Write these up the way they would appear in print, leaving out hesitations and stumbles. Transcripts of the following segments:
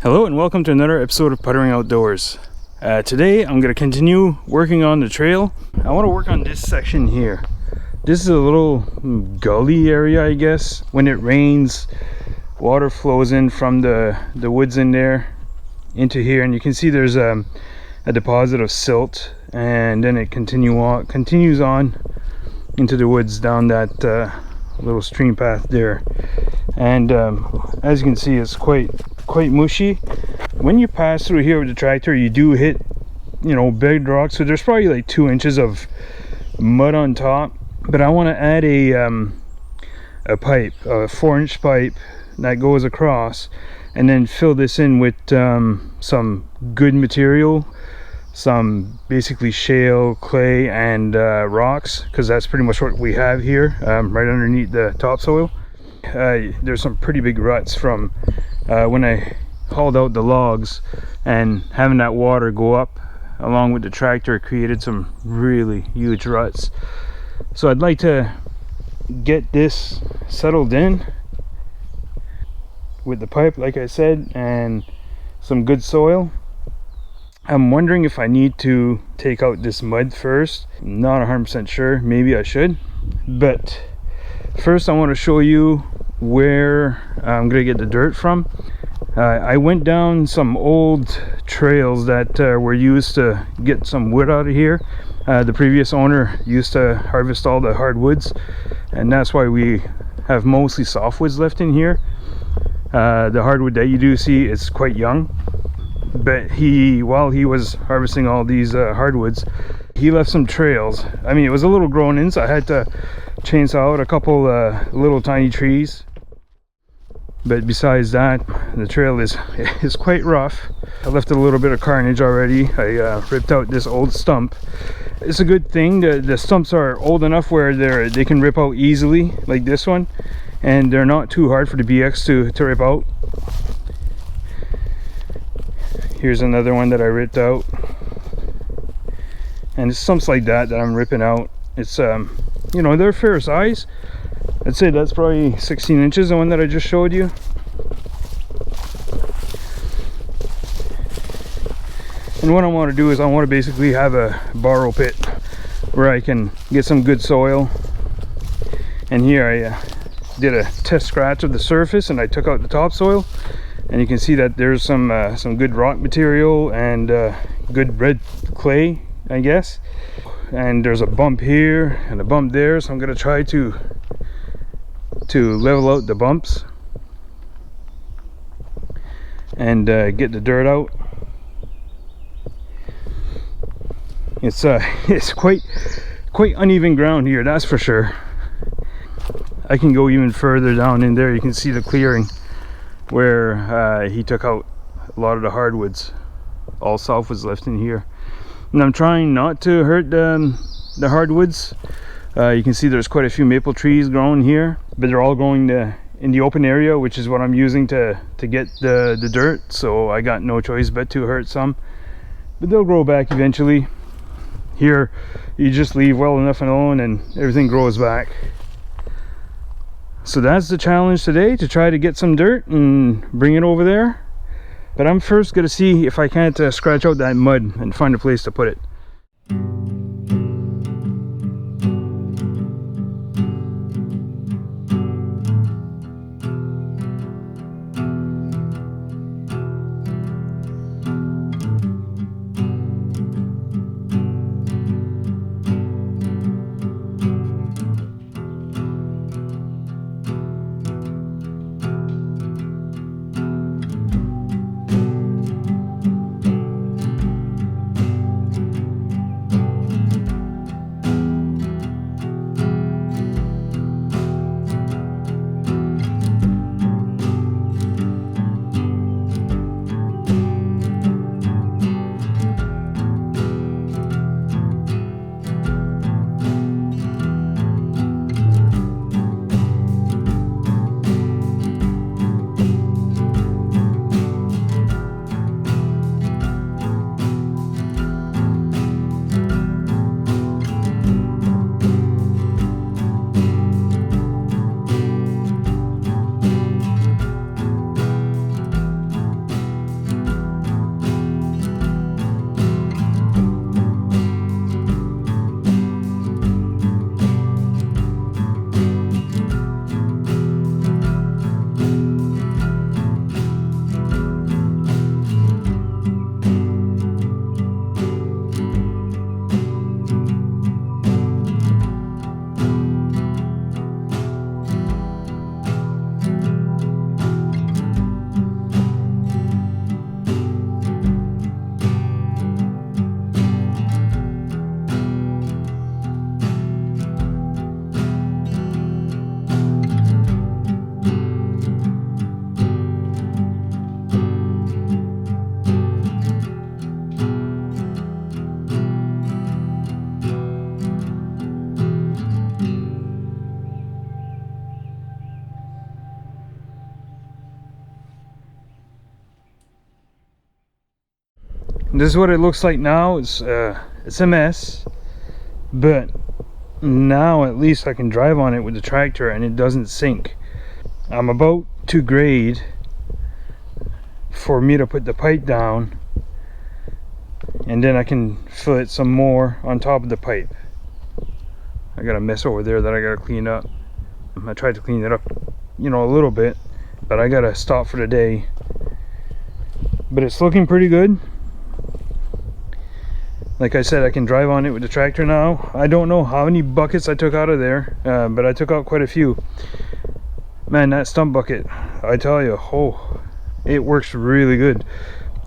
Hello and welcome to another episode of Puttering Outdoors. Today I'm going to continue working on the trail. I want to work on this section here. This is a little gully area, I guess. When it rains, water flows in from the woods in there into here, and you can see there's a deposit of silt, and then it continues on into the woods down that little stream path there. And as you can see, it's quite mushy. When you pass through here with the tractor, you do hit, big rocks, so there's probably like 2 inches of mud on top. But I want to add a pipe, a 4-inch pipe that goes across, and then fill this in with some good material, some basically shale, clay, and rocks, because that's pretty much what we have here, right underneath the topsoil. There's some pretty big ruts from when I hauled out the logs, and having that water go up along with the tractor created some really huge ruts. So I'd like to get this settled in with the pipe, like I said, and some good soil. I'm wondering if I need to take out this mud first. I'm not 100% sure. Maybe I should. But first I want to show you where I'm going to get the dirt from. I went down some old trails that were used to get some wood out of here. The previous owner used to harvest all the hardwoods, and that's why we have mostly softwoods left in here. The hardwood that you do see is quite young, but while he was harvesting all these hardwoods, he left some trails. I mean, it was a little grown in, so I had to chainsaw out a couple little tiny trees. But besides that, the trail is quite rough. I left a little bit of carnage already. I ripped out this old stump. It's a good thing. The stumps are old enough where they can rip out easily, like this one, and they're not too hard for the BX to rip out. Here's another one that I ripped out, and it's stumps like that I'm ripping out. It's they're fair size. I'd say that's probably 16 inches, the one that I just showed you. And what I want to do is I want to basically have a borrow pit where I can get some good soil. And here I did a test scratch of the surface, and I took out the topsoil, and you can see that there's some good rock material and good red clay, I guess. And there's a bump here and a bump there, so I'm going to try to level out the bumps and get the dirt out. It's quite uneven ground here, that's for sure. I can go even further down in there. You can see the clearing where he took out a lot of the hardwoods. All softwoods left in here, and I'm trying not to hurt the hardwoods. You can see there's quite a few maple trees growing here, but they're all growing in the open area, which is what I'm using to get the dirt. So I got no choice but to hurt some, but they'll grow back eventually. Here you just leave well enough alone and everything grows back. So that's the challenge today, to try to get some dirt and bring it over there. But I'm first going to see if I can't scratch out that mud and find a place to put it. This is what it looks like now. It's a mess, but now at least I can drive on it with the tractor and it doesn't sink. I'm about to grade for me to put the pipe down, and then I can fill it some more on top of the pipe. I got a mess over there that I gotta clean up. I tried to clean it up, you know, a little bit, but I gotta stop for the day. But it's looking pretty good. Like I said, I can drive on it with the tractor now. I don't know how many buckets I took out of there, but I took out quite a few. Man, that stump bucket, I tell you, oh, it works really good.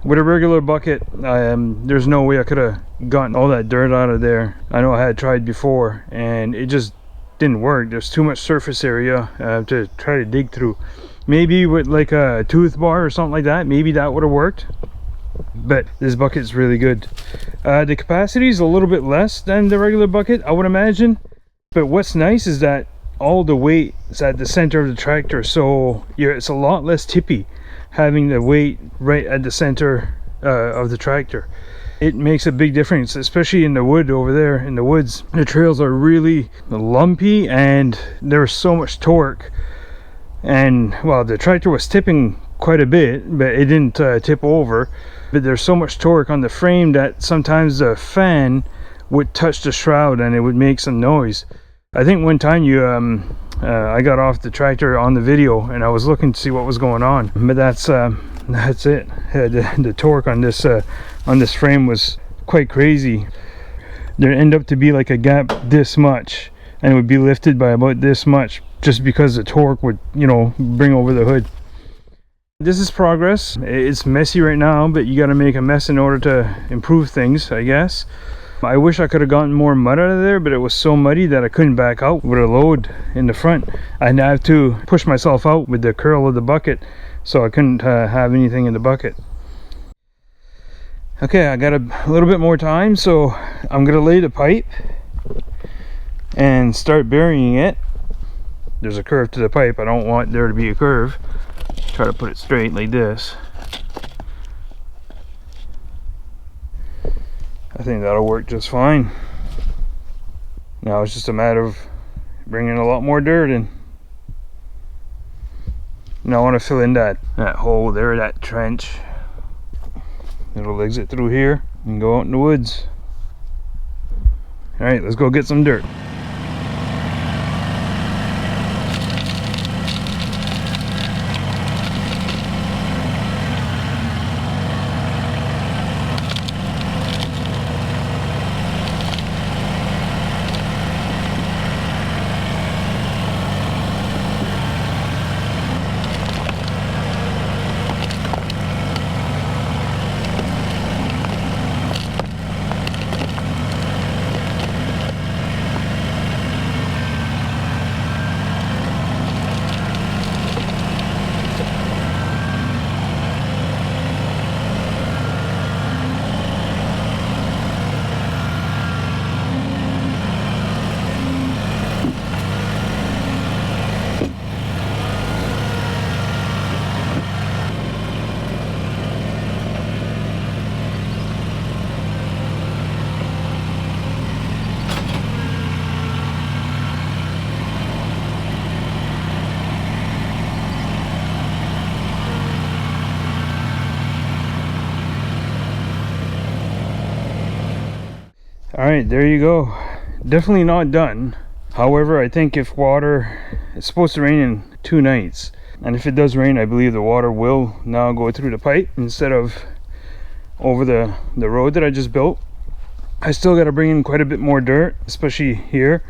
With a regular bucket, there's no way I could have gotten all that dirt out of there. I know I had tried before and it just didn't work. There's too much surface area to try to dig through. Maybe with like a tooth bar or something like that, maybe that would have worked. But this bucket is really good. The capacity is a little bit less than the regular bucket, I would imagine. But what's nice is that all the weight is at the center of the tractor, so it's a lot less tippy having the weight right at the center of the tractor. It makes a big difference, especially in the wood over there in the woods. The trails are really lumpy and there's so much torque. And well, the tractor was tipping quite a bit, but it didn't tip over. But there's so much torque on the frame that sometimes the fan would touch the shroud and it would make some noise. I think one time I got off the tractor on the video and I was looking to see what was going on, but that's it. The torque on this frame was quite crazy. There ended up to be like a gap this much, and it would be lifted by about this much just because the torque would, you know, bring over the hood. This is progress. It's messy right now, but you got to make a mess in order to improve things, I guess. I wish I could have gotten more mud out of there, but it was so muddy that I couldn't back out with a load in the front. I'd have to push myself out with the curl of the bucket, so I couldn't have anything in the bucket. Okay, I got a little bit more time, so I'm gonna lay the pipe and start burying it. There's a curve to the pipe. I don't want there to be a curve. Try to put it straight like this. I think that'll work just fine. Now it's just a matter of bringing a lot more dirt in. Now I want to fill in that hole there, that trench. It'll exit through here and go out in the woods. Alright, let's go get some dirt. Alright, there you go. Definitely not done. However, I think if water, it's supposed to rain in 2 nights, and if it does rain, I believe the water will now go through the pipe instead of over the road that I just built. I still got to bring in quite a bit more dirt, especially here,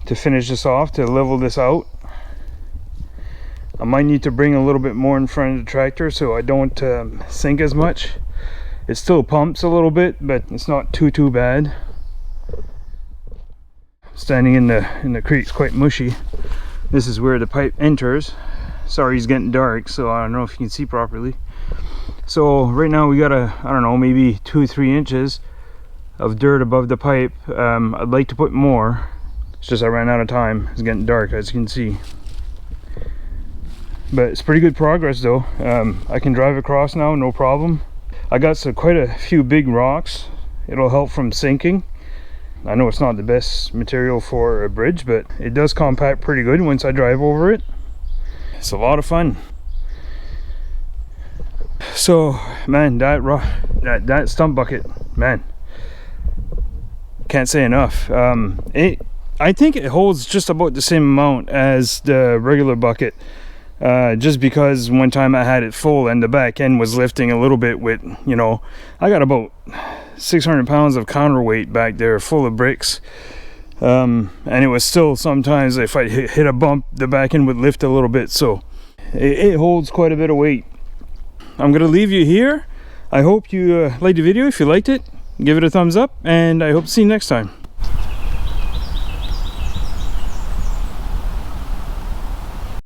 to finish this off, to level this out. I might need to bring a little bit more in front of the tractor so I don't sink as much. It still pumps a little bit, but it's not too bad. Standing in the creek's quite mushy. This is where the pipe enters. Sorry, it's getting dark, so I don't know if you can see properly. So right now we got I don't know, maybe 2-3 inches of dirt above the pipe. I'd like to put more. It's just I ran out of time. It's getting dark, as you can see. But it's pretty good progress though. I can drive across now, no problem. I got quite a few big rocks. It'll help from sinking. I know it's not the best material for a bridge, but it does compact pretty good once I drive over it. It's a lot of fun. So man, that stump bucket, man, can't say enough. I think it holds just about the same amount as the regular bucket, just because one time I had it full and the back end was lifting a little bit with, you know, I got about 600 pounds of counterweight back there full of bricks, and it was still, sometimes if I hit a bump, the back end would lift a little bit. So it holds quite a bit of weight. I'm gonna leave you here. I hope you liked the video. If you liked it, give it a thumbs up, and I hope to see you next time.